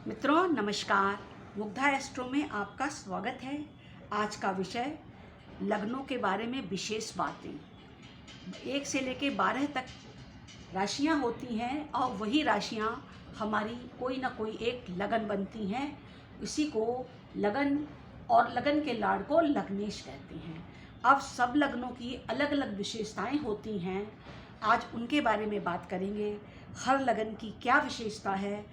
मित्रों नमस्कार। मुग्धा एस्ट्रो में आपका स्वागत है। आज का विषय लग्नों के बारे में विशेष बातें। 1 से लेकर 12 तक राशियां होती हैं और वही राशियां हमारी कोई ना कोई एक लगन बनती हैं। इसी को लगन और लगन के लाड़ को लग्नेश कहते हैं। अब सब लग्नों की अलग अलग विशेषताएं होती हैं। आज उनके बारे में बात करेंगे। हर लगन की क्या विशेषता है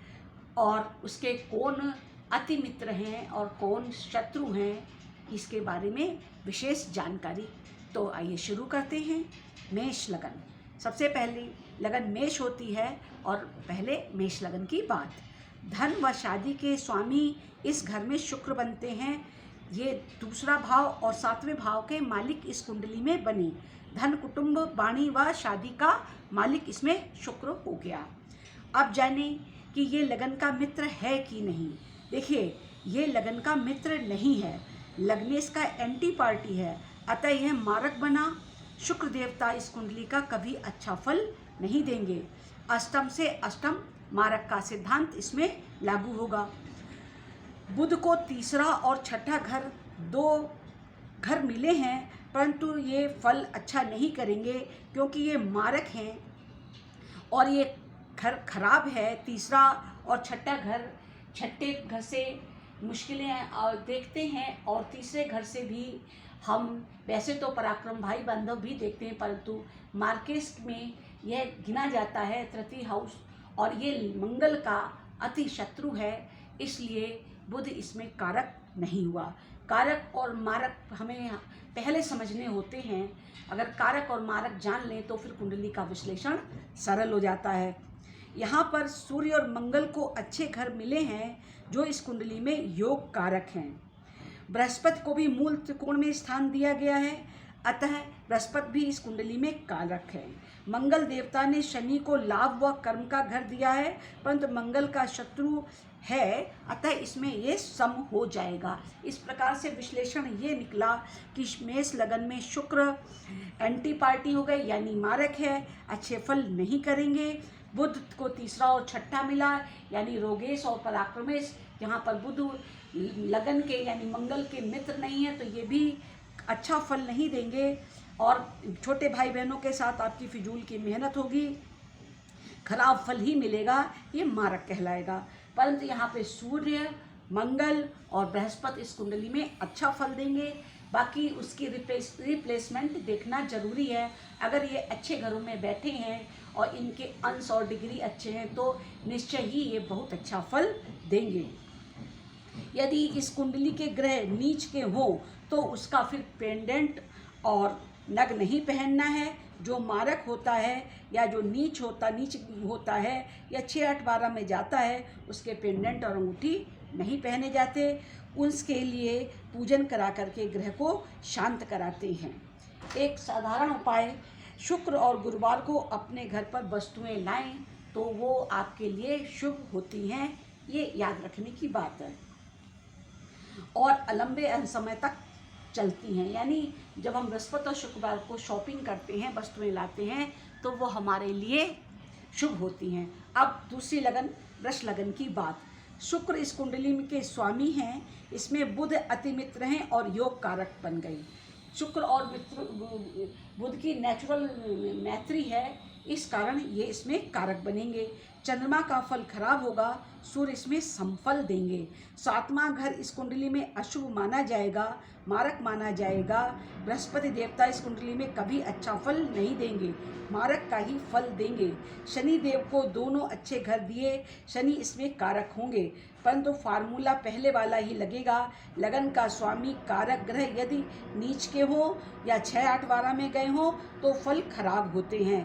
और उसके कौन अति मित्र हैं और कौन शत्रु हैं, इसके बारे में विशेष जानकारी। तो आइए शुरू करते हैं। मेष लगन, सबसे पहली लगन मेष होती है और पहले मेष लगन की बात। धन व शादी के स्वामी इस घर में शुक्र बनते हैं। ये दूसरा भाव और 7वें भाव के मालिक इस कुंडली में बने। धन, कुटुंब, वाणी व शादी का मालिक इसमें शुक्र हो गया। अब जाने कि ये लगन का मित्र है कि नहीं। देखिए, ये लगन का मित्र नहीं है, लग्नेश का एंटी पार्टी है, अतः यह मारक बना। शुक्र देवता इस कुंडली का कभी अच्छा फल नहीं देंगे। अष्टम से अष्टम मारक का सिद्धांत इसमें लागू होगा। बुध को तीसरा और छठा घर, 2 घर मिले हैं, परंतु ये फल अच्छा नहीं करेंगे क्योंकि ये मारक हैं और ये घर खराब है। तीसरा और छठा घर, छठे घर से मुश्किलें देखते हैं और तीसरे घर से भी हम वैसे तो पराक्रम भाई बांधव भी देखते हैं, परंतु मार्केस में यह गिना जाता है तृतीय हाउस और ये मंगल का अति शत्रु है, इसलिए बुध इसमें कारक नहीं हुआ। कारक और मारक हमें पहले समझने होते हैं। अगर कारक और मारक जान लें तो फिर कुंडली का विश्लेषण सरल हो जाता है। यहाँ पर सूर्य और मंगल को अच्छे घर मिले हैं जो इस कुंडली में योग कारक हैं। बृहस्पति को भी मूल त्रिकोण में स्थान दिया गया है, अतः बृहस्पति भी इस कुंडली में कारक है। मंगल देवता ने शनि को लाभ व कर्म का घर दिया है, परंतु मंगल का शत्रु है, अतः इसमें ये सम हो जाएगा। इस प्रकार से विश्लेषण ये निकला कि मेष लगन में शुक्र एंटी पार्टी हो गए, यानी मारक है, अच्छे फल नहीं करेंगे। बुध को तीसरा और छठा मिला, यानी रोगेश और पराक्रमेश। यहाँ पर बुध लगन के यानी मंगल के मित्र नहीं है, तो ये भी अच्छा फल नहीं देंगे और छोटे भाई बहनों के साथ आपकी फिजूल की मेहनत होगी, खराब फल ही मिलेगा, ये मारक कहलाएगा। परंतु यहाँ पे सूर्य, मंगल और बृहस्पति इस कुंडली में अच्छा फल देंगे। बाकी उसकी रिप्लेसमेंट देखना जरूरी है। अगर ये अच्छे घरों में बैठे हैं और इनके अंश और डिग्री अच्छे हैं तो निश्चय ही ये बहुत अच्छा फल देंगे। यदि इस कुंडली के ग्रह नीच के हों तो उसका फिर पेंडेंट और नग नहीं पहनना है। जो मारक होता है या जो नीच होता है या 6, 8, 12 में जाता है, उसके पेंडेंट और अंगूठी नहीं पहने जाते। उसके लिए पूजन करा करके ग्रह को शांत कराते हैं। एक साधारण उपाय, शुक्र और गुरुवार को अपने घर पर वस्तुएं लाएं तो वो आपके लिए शुभ होती हैं, ये याद रखने की बात है। और लंबे समय तक चलती हैं, यानी जब हम बृहस्पति और शुक्रवार को शॉपिंग करते हैं, वस्तुएं लाते हैं, तो वो हमारे लिए शुभ होती हैं। अब दूसरी लगन, वृष लगन की बात। शुक्र इस कुंडली के स्वामी हैं, इसमें बुध अति मित्र हैं और योग कारक बन गई। शुक्र और मित्र बुध की नेचुरल मैत्री है, इस कारण ये इसमें कारक बनेंगे। चंद्रमा का फल खराब होगा, सूर्य इसमें समफल देंगे। 7वां घर इस कुंडली में अशुभ माना जाएगा, मारक माना जाएगा। बृहस्पति देवता इस कुंडली में कभी अच्छा फल नहीं देंगे, मारक का ही फल देंगे। शनि देव को दोनों अच्छे घर दिए, शनि इसमें कारक होंगे, परंतु फार्मूला पहले वाला ही लगेगा। लगन का स्वामी कारक ग्रह यदि नीच के हो या 6, 8, 12 में गए हों तो फल खराब होते हैं।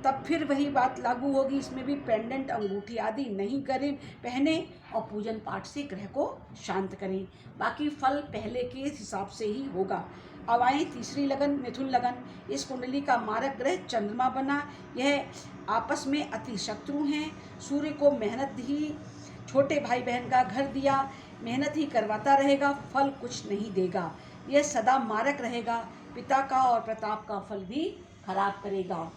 तब फिर वही बात लागू होगी, इसमें भी पेंडेंट, अंगूठी आदि नहीं करें, पहने और पूजन पाठ से ग्रह को शांत करें। बाकी फल पहले के हिसाब से ही होगा। अब आए तीसरी लगन, मिथुन लगन। इस कुंडली का मारक ग्रह चंद्रमा बना, यह आपस में अति शत्रु हैं। सूर्य को मेहनत ही, छोटे भाई बहन का घर दिया, मेहनत ही करवाता रहेगा, फल कुछ नहीं देगा। यह सदा मारक रहेगा, पिता का और प्रताप का फल भी खराब करेगा।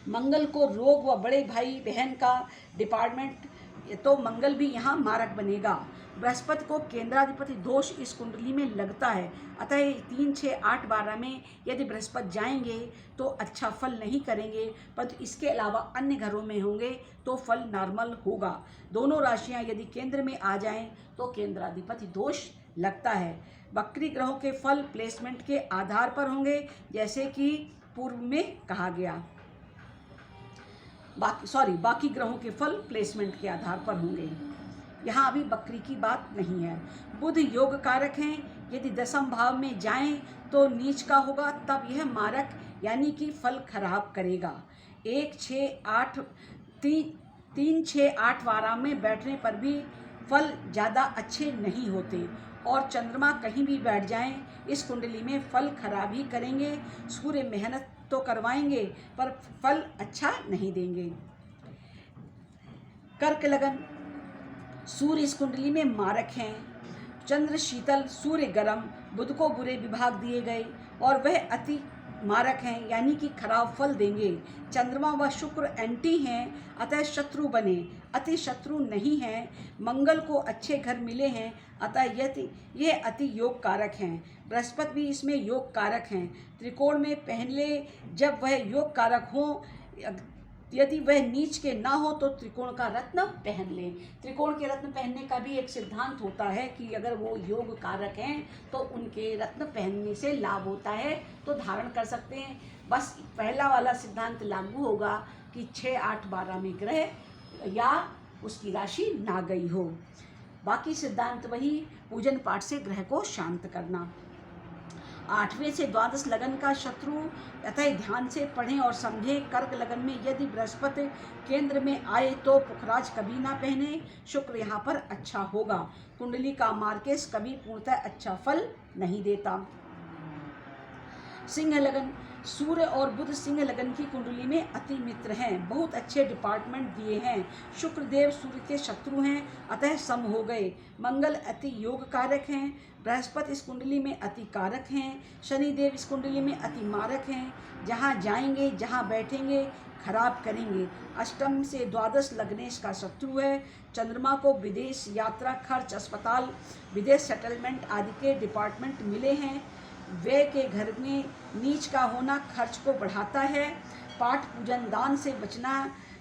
मंगल को रोग व बड़े भाई बहन का डिपार्टमेंट तो मंगल भी यहाँ मारक बनेगा। बृहस्पति को केंद्राधिपति दोष इस कुंडली में लगता है, अतः 3, 6, 8, 12 में यदि बृहस्पति जाएंगे तो अच्छा फल नहीं करेंगे, परंतु इसके अलावा अन्य घरों में होंगे तो फल नॉर्मल होगा। दोनों राशियां यदि केंद्र में आ जाएं तो केंद्राधिपति दोष लगता है। वक्री ग्रहों के फल प्लेसमेंट के आधार पर होंगे, जैसे कि पूर्व में कहा गया। बाकी ग्रहों के फल प्लेसमेंट के आधार पर होंगे। यहाँ अभी बकरी की बात नहीं है। बुध योग कारक हैं, यदि दशम भाव में जाएं तो नीच का होगा, तब यह मारक यानी कि फल खराब करेगा। 3, 6, 8 वारा में बैठने पर भी फल ज़्यादा अच्छे नहीं होते, और चंद्रमा कहीं भी बैठ जाएं इस कुंडली में फल खराब ही करेंगे। सूर्य मेहनत तो करवाएंगे पर फल अच्छा नहीं देंगे। कर्क लगन, सूर्य इस कुंडली में मारक हैं। चंद्र शीतल, सूर्य गर्म, बुध को बुरे विभाग दिए गए और वह अति मारक हैं, यानी कि खराब फल देंगे। चंद्रमा व शुक्र एंटी हैं, अतः शत्रु बने, अति शत्रु नहीं हैं। मंगल को अच्छे घर मिले हैं, अतः यह अति योग कारक हैं। बृहस्पति भी इसमें योग कारक हैं। त्रिकोण में पहले जब वह योग कारक हो, यदि वह नीच के ना हो तो त्रिकोण का रत्न पहन लें। त्रिकोण के रत्न पहनने का भी एक सिद्धांत होता है कि अगर वो योग कारक हैं तो उनके रत्न पहनने से लाभ होता है, तो धारण कर सकते हैं। बस पहला वाला सिद्धांत लागू होगा कि 6, 8, 12 में ग्रह या उसकी राशि ना गई हो। बाकी सिद्धांत वही, पूजन पाठ से ग्रह को शांत करना। 8वें से द्वादश लगन का शत्रु, अतः ध्यान से पढ़ें और समझें। कर्क लगन में यदि बृहस्पति केंद्र में आए तो पुखराज कभी ना पहने, शुक्र यहाँ पर अच्छा होगा। कुंडली का मार्केश कभी पूर्णतः अच्छा फल नहीं देता। सिंह लगन, सूर्य और बुध सिंह लगन की कुंडली में अति मित्र हैं, बहुत अच्छे डिपार्टमेंट दिए हैं। शुक्र देव सूर्य के शत्रु हैं, अतः सम हो गए। मंगल अति योग कारक हैं। बृहस्पति इस कुंडली में अति कारक हैं। शनि देव इस कुंडली में अति मारक हैं, जहाँ जाएंगे जहाँ बैठेंगे खराब करेंगे। अष्टम से द्वादश लग्नेश का शत्रु है। चंद्रमा को विदेश यात्रा खर्च, अस्पताल, विदेश सेटलमेंट आदि के डिपार्टमेंट मिले हैं। व्यय के घर में नीच का होना खर्च को बढ़ाता है। पाठ पूजन दान से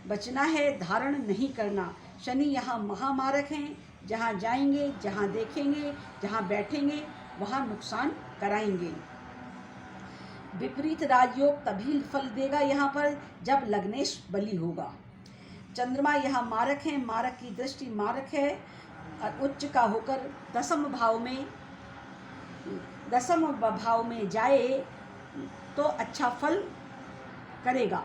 बचना है, धारण नहीं करना। शनि यहाँ महामारक हैं, जहाँ जाएंगे जहाँ देखेंगे जहाँ बैठेंगे वहाँ नुकसान कराएंगे। विपरीत राजयोग तभी फल देगा यहाँ पर जब लग्नेश बली होगा। चंद्रमा यहाँ मारक हैं, मारक की दृष्टि मारक है, उच्च का होकर दसम भाव में जाए तो अच्छा फल करेगा।